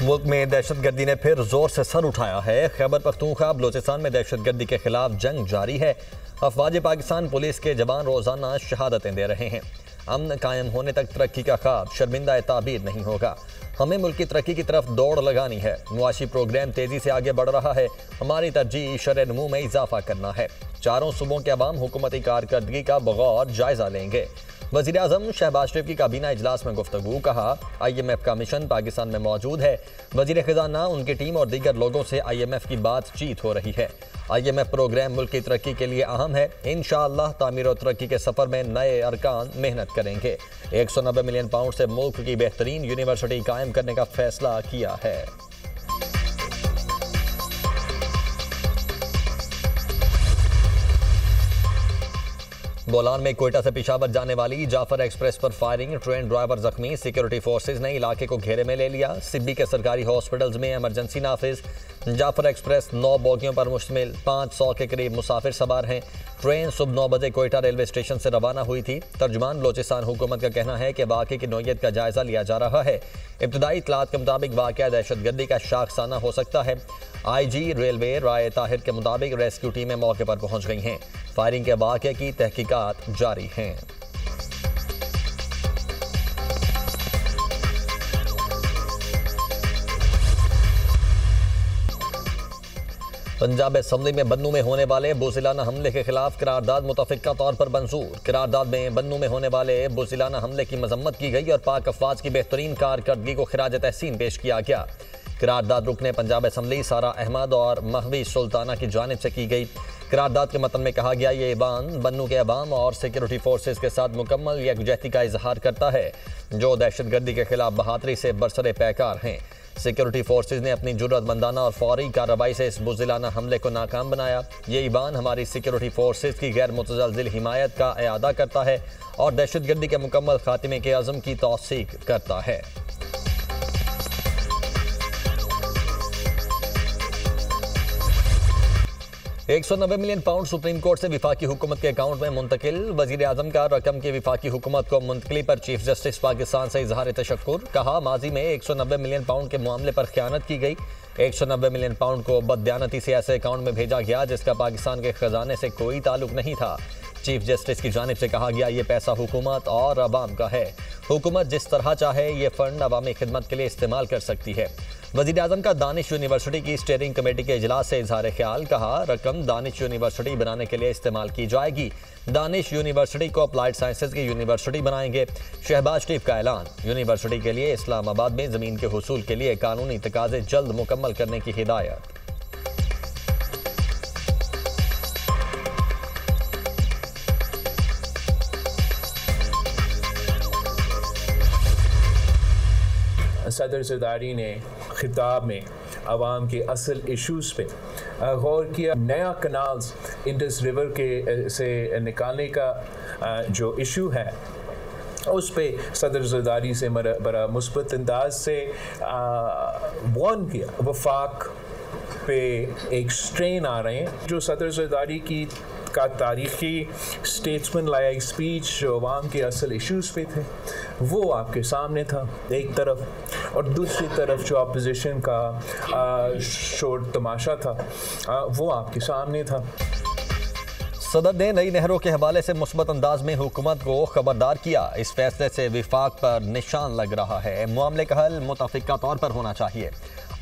मुल्क में दहशतगर्दी ने फिर जोर से सर उठाया है। खैबर पख्तूनख्वा बलोचिस्तान में दहशतगर्दी के खिलाफ जंग जारी है। अफवाज पाकिस्तान पुलिस के जवान रोजाना शहादतें दे रहे हैं। अमन कायम होने तक तरक्की का ख्वाब शर्मिंदा ताबीर नहीं होगा। हमें मुल्क की तरक्की की तरफ दौड़ लगानी है। मुआशी प्रोग्राम तेजी से आगे बढ़ रहा है। हमारी तरजीह शरह-ए-नमू में इजाफा करना है। चारों सूबों के अवाम हुकूमती कारकर्दगी का बगौर जायजा लेंगे। वज़ीर आज़म शहबाज शरीफ की काबीना इजलास में गुफ्तगू। कहा IMF का मिशन पाकिस्तान में मौजूद है। वज़ीर ख़जाना, उनकी टीम और दीगर लोगों से IMF की बातचीत हो रही है। IMF प्रोग्राम मुल्क की तरक्की के लिए अहम है। इंशाअल्लाह तामीर और तरक्की के सफ़र में नए अरकान मेहनत करेंगे। 190 मिलियन पाउंड से मुल्क की बेहतरीन यूनिवर्सिटी कायम करने का फैसला किया है। बोलान में कोयटा से पेशावर जाने वाली जाफर एक्सप्रेस पर फायरिंग, ट्रेन ड्राइवर जख्मी। सिक्योरिटी फोर्सेज ने इलाके को घेरे में ले लिया। सिब्बी के सरकारी हॉस्पिटल्स में इमरजेंसी नाफिज। जाफर एक्सप्रेस 9 बोगियों पर मुश्तमिल 500 के करीब मुसाफिर सवार हैं। ट्रेन सुबह 9 बजे कोयटा रेलवे स्टेशन से रवाना हुई थी। तर्जुमान बलोचिस्तान हुकूमत का कहना है कि वाक़े की नौयत का जायजा लिया जा रहा है। इब्तदाई इत्तलात के मुताबिक वाक़या दहशतगर्दी का शाखसाना हो सकता है। IG रेलवे राय ताहिर के मुताबिक रेस्क्यू टीमें मौके पर पहुंच गई हैं। फायरिंग के वाक़े की तहकीकात जारी हैं। पंजाब असम्बली में बन्नू में होने वाले बुज़िलाना हमले के खिलाफ करारदाद मुतफ़िक़ा तौर पर मंजूर। करारदाद में बन्नू में होने वाले बुज़िलाना हमले की मजम्मत की गई और पाक अफवाज की बेहतरीन कारकर्दगी को खिराज तहसीन पेश किया गया। करारदाद रुकने पंजाब असम्बली सारा अहमद और महवी सुल्ताना की जानिब से की गई। करारदाद के मतन में कहा गया, ये ऐवान बन्नू के अवाम और सिक्योरिटी फोर्सेज के साथ मुकम्मल यकजहती का इजहार करता है, जो दहशतगर्दी के खिलाफ बहादुरी से बरसरे पैकार हैं। सिक्योरिटी फोर्सेज ने अपनी जुर्रतमंदाना और फौरी कार्रवाई से इस बुज़िलाना हमले को नाकाम बनाया। ये ईवान हमारी सिक्योरिटी फोर्सेज की गैर मुतज़लज़िल हिमायत का इआदा करता है और दहशतगर्दी के मुकम्मल खात्मे के अज़म की तौसीक करता है। £190 मिलियन सुप्रीम कोर्ट से विफाकी हुकूमत के अकाउंट में मुंतकिल। वज़ीर आज़म का रकम की विफाकी हुकूमत को मुंतकली पर चीफ जस्टिस पाकिस्तान से इजहार तशक्कुर। कहा, माजी में £190 मिलियन के मामले पर खयानत की गई। £190 मिलियन को बददियानती से ऐसे अकाउंट में भेजा गया जिसका पाकिस्तान के खजाने से कोई ताल्लुक नहीं था। चीफ जस्टिस की जानिब से कहा गया, ये पैसा हुकूमत और अवाम का है। हुकूमत जिस तरह चाहे ये फंड अवामी खिदमत के लिए इस्तेमाल कर सकती है। वज़ीर आज़म का दानिश यूनिवर्सिटी की स्टीयरिंग कमेटी के इजलास से इजहार ख्याल। कहा, रकम दानिश यूनिवर्सिटी बनाने के लिए इस्तेमाल की जाएगी। दानिश यूनिवर्सिटी को अप्लाइड साइंसेज की यूनिवर्सिटी बनाएंगे। शहबाज शरीफ का ऐलान। यूनिवर्सिटी के लिए इस्लामाबाद में ज़मीन के हुसूल के लिए कानूनी तकाज़े जल्द मुकम्मल करने की हिदायत। सदर ज़रदारी ने खिताब में आवाम के असल इशूज़ पे गौर किया। नया कनाल्स इंडस रिवर के से निकालने का जो इशू है उस पे सदर ज़रदारी से बड़ा मुस्बत अंदाज से वार्न किया। वफाक पे एक स्ट्रेन आ रहे हैं। जो सदर ज़रदारी की का तारीख़ी स्टेट्समैन लाइक स्पीच जो अवाम के असल इश्यूज़ पे थे वो आपके सामने था एक तरफ, और दूसरी तरफ जो अपोजिशन का शोर तमाशा था वो आपके सामने था। सदर ने नई नहरों के हवाले से मुस्बत अंदाज में हुकूमत को खबरदार किया। इस फैसले से विफाक पर निशान लग रहा है। मामले का हल मुतफ़िक़ा तौर पर होना चाहिए।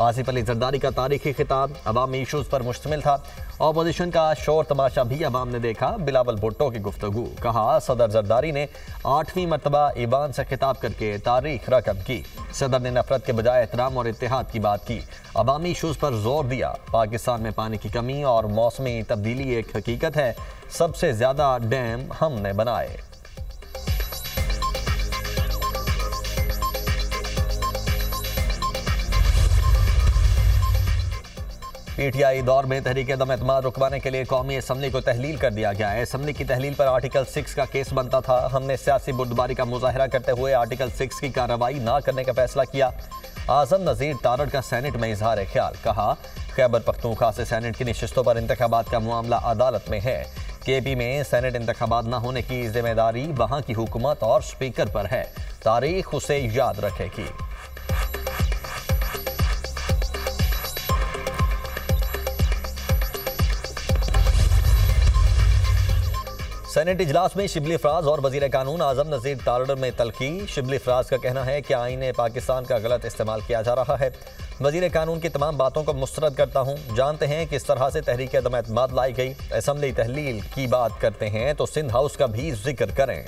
आसिफ अली जरदारी का तारीखी खिताब अवामी इशूज़ पर मुश्तमिल था। अपोजिशन का शोर तमाशा भी अवाम ने देखा। बिलावल भुट्टो की गुफ्तगू। कहा, सदर जरदारी ने 8वीं मरतबा ईवान से खिताब करके तारीख रकम की। सदर ने नफरत के बजाय एहतराम और इत्तेहाद की बात की। अवामी इशूज़ पर जोर दिया। पाकिस्तान में पानी की कमी और मौसमी तब्दीली एक हकीकत है। सबसे ज़्यादा डैम हमने बनाए। PTI दौर में तहरीक दम एतमाद रुकवाने के लिए कौमी असम्बली को तहलील कर दिया गया है। असम्बली की तहलील पर आर्टिकल 6 का केस बनता था। हमने सियासी बुर्दबारी का मुजाहरा करते हुए आर्टिकल 6 की कार्रवाई ना करने का फैसला किया। आज़म नज़ीर तारड़ का सेनेट में इजहार ख्याल। कहा, खैबर पख्तूनख्वा से सेनेट की नशिस्तों पर इंतखाबात का मामला अदालत में है। KP में सेनेट इंतखाबात न होने की जिम्मेदारी वहाँ की हुकूमत और स्पीकर पर है। तारीख उसे याद रखेगी। सेनेट इजलास में शिबली फराज और वजीर कानून आजम नज़ीर तारड़ में तलखी। शिबली फराज का कहना है कि आईन पाकिस्तान का गलत इस्तेमाल किया जा रहा है। वजीर कानून की तमाम बातों को मुस्तरद करता हूँ। जानते हैं किस तरह से तहरीक अदम एतमाद लाई गई। असम्बली तहलील की बात करते हैं तो सिंध हाउस का भी जिक्र करें।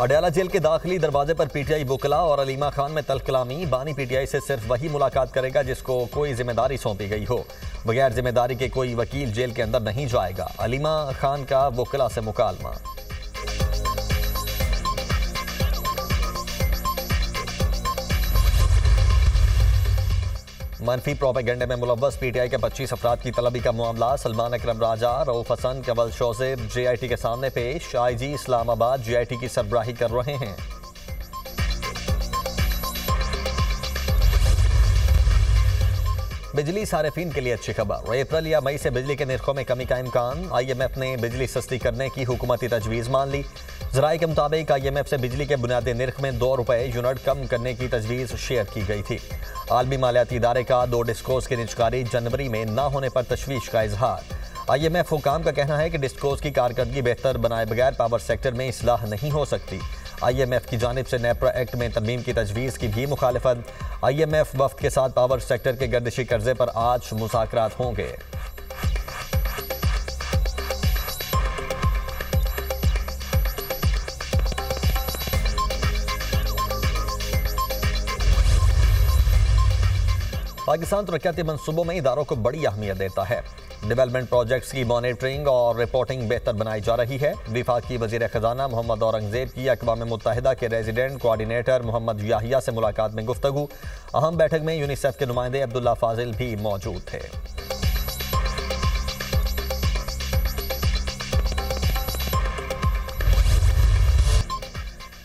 अडयाला जेल के दाखिली दरवाजे पर पीटीआई वकला और अलीमा खान में तल्ख कलामी। बानी पीटीआई से सिर्फ वही मुलाकात करेगा जिसको कोई जिम्मेदारी सौंपी गई हो। बगैर जिम्मेदारी के कोई वकील जेल के अंदर नहीं जाएगा। अलीमा खान का वकला से मुकालमा। मनफी प्रोपेगेंडे में मुलव्वस पीटीआई के 25 अफराद की तलबी का मामला। सलमान अकरम राजा, रऊफ हसन, कंवल शौजेब जेआईटी के सामने पेश। आईजी इस्लामाबाद जेआईटी की सरबराही कर रहे हैं। बिजली सारिफीन के लिए अच्छी खबर। अप्रैल या मई से बिजली के निर्खों में कमी का इम्कान। IMF ने बिजली सस्ती करने की हुकूमती तजवीज़ मान ली। ज़राए के मुताबिक IMF से बिजली के बुनियादी निर्ख में 2 रुपये यूनिट कम करने की तजवीज़ शेयर की गई थी। आलमी मालियाती इदारे का 2 डिस्कोस की निजकारी जनवरी में न होने पर तशवीश का इजहार। IMF हुकाम का कहना है कि डिस्कोस की कारकर्दगी बेहतर बनाए बगैर पावर सेक्टर में इस्लाह नहीं हो सकती। IMF की जानिब से नेपरा एक्ट में तरमीम की तजवीज़ की भी मुखालिफत। IMF वफ्द के साथ पावर सेक्टर के गर्दिशी कर्जे पर आज मुज़ाकरात होंगे। पाकिस्तान तरक्याती मंसूबों में इदारों को बड़ी अहमियत देता है। डेवलपमेंट प्रोजेक्ट्स की मॉनिटरिंग और रिपोर्टिंग बेहतर बनाई जा रही है। वफाकी वजीर खजाना मोहम्मद औरंगजेब की अक़वाम मुत्तहिदा के रेजिडेंट कोऑर्डिनेटर मोहम्मद याहिया से मुलाकात में गुफ्तगू। अहम बैठक में यूनिसेफ के नुमाइंदे अब्दुल्ला फाजिल भी मौजूद थे।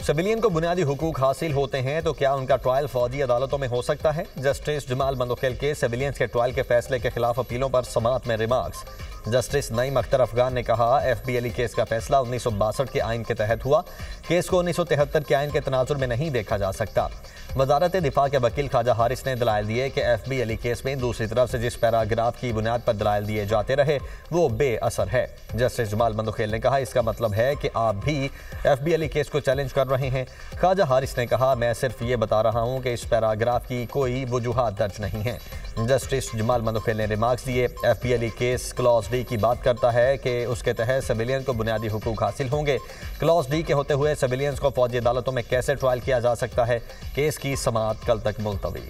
सिविलियन को बुनियादी हुकूक हासिल होते हैं तो क्या उनका ट्रायल फौजी अदालतों में हो सकता है? जस्टिस जमाल मंदोखेल के सिविलियंस के ट्रायल के फैसले के खिलाफ अपीलों पर समाअत में रिमार्क्स। जस्टिस नईम अख्तर अफगान ने कहा, FBLE केस का फैसला 1962 के आइन के तहत हुआ। केस को 1973 के आइन के तनाजुर में नहीं देखा जा सकता। वजारत दिफा के वकील ख्वाजा हारिस ने दलाइल दिए कि FBLE केस में दूसरी तरफ से जिस पैराग्राफ की बुनियाद पर दलाइल दिए जाते रहे वो बेअसर है। जस्टिस जमाल मंदोखेल ने कहा, इसका मतलब है कि आप भी FBLE केस को चैलेंज कर रहे हैं। ख्वाजा हारिस ने कहा, मैं सिर्फ ये बता रहा हूँ कि इस पैराग्राफ की कोई वजूहात दर्ज नहीं है। जस्टिस जमाल मंदोखेल ने रिमार्क्स दिए, FBLE केस क्लॉज डी की बात करता है कि उसके तहत सिविलियन को बुनियादी हुकूक हासिल होंगे। क्लॉज डी के होते हुए सिविलियंस को फौजी अदालतों में कैसे ट्रायल किया जा सकता है? केस की समाअत कल तक मुलतवी।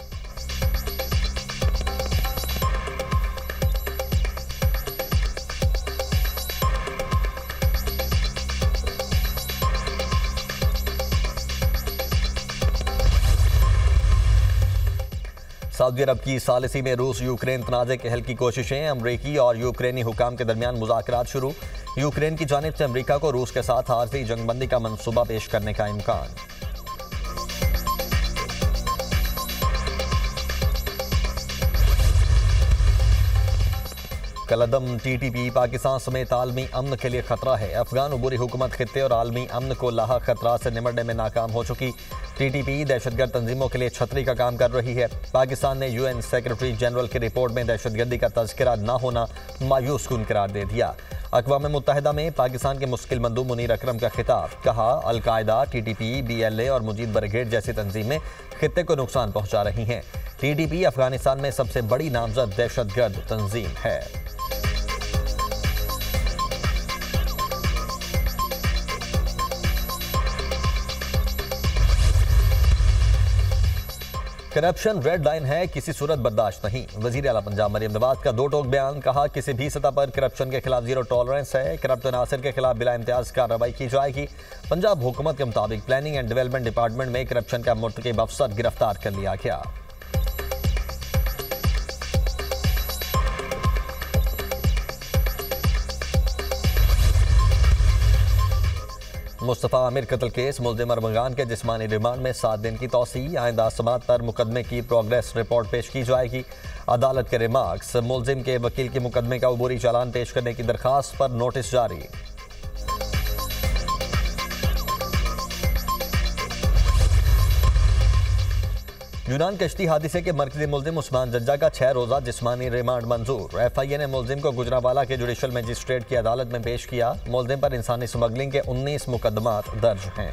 सऊदी अरब की सालिसी में रूस यूक्रेन तनाज़े के हल की कोशिशें। अमरीकी और यूक्रेनी हुकाम के दरमियान मुज़ाकरात शुरू। यूक्रेन की जानिब से अमरीका को रूस के साथ आरजी जंगबंदी का मंसूबा पेश करने का इम्कान। कलदम TTP पाकिस्तान समेत आलमी अमन के लिए खतरा है। अफगान उबूरी हुकूमत खित्ते और आलमी अमन को लाहक खतरात से निमटने में नाकाम हो चुकी। TTP दहशतगर्द तंजीमों के लिए छतरी का काम कर रही है। पाकिस्तान ने UN सेक्रेटरी जनरल की रिपोर्ट में दहशतगर्दी का तज़किरा न होना मायूस कुन करार दे दिया। अक़वाम मुत्तहिदा में पाकिस्तान के मुश्किल मंदूब मुनीर अकरम का खिताब। कहा, अलकायदा, TTP, BLA और मुजीब ब्रिगेड जैसी तंजीमें खित्ते को नुकसान पहुँचा रही हैं। TTP अफगानिस्तान में सबसे बड़ी नामजद दहशतगर्द तंजीम है। करप्शन रेड लाइन है, किसी सूरत बर्दाश्त नहीं। वजीर आला पंजाब मरियम नवाज का 2 टोक बयान। कहा, किसी भी सतह पर करप्शन के खिलाफ जीरो टॉलरेंस है। करप्ट अनासर के खिलाफ बिला इम्तियाज कार्रवाई की जाएगी। पंजाब हुकूमत के मुताबिक प्लानिंग एंड डेवलपमेंट डिपार्टमेंट में करप्शन का मुर्तकिब अफसर गिरफ्तार कर लिया गया। मुस्तफ़ा आमिर कत्ल केस। मुल्ज़िम अरमगान के जिस्मानी रिमांड में 7 दिन की तौसी। आइंदा समाअत पर मुकदमे की प्रोग्रेस रिपोर्ट पेश की जाएगी। अदालत के रिमार्क्स। मुल्ज़िम के वकील की मुकदमे का अबूरी चालान पेश करने की दरखास्त पर नोटिस जारी। यूनान कश्ती हादसे के मरकजी मुल्जिम उस्मान जज्जा का 6 रोज़ा जिस्मानी रिमांड मंजूर। एफआईए ने मुल्जिम को गुजरावाला के जुडिशल मजिस्ट्रेट की अदालत में पेश किया। मुल्जिम पर इंसानी स्मगलिंग के 19 मुकदमात दर्ज हैं।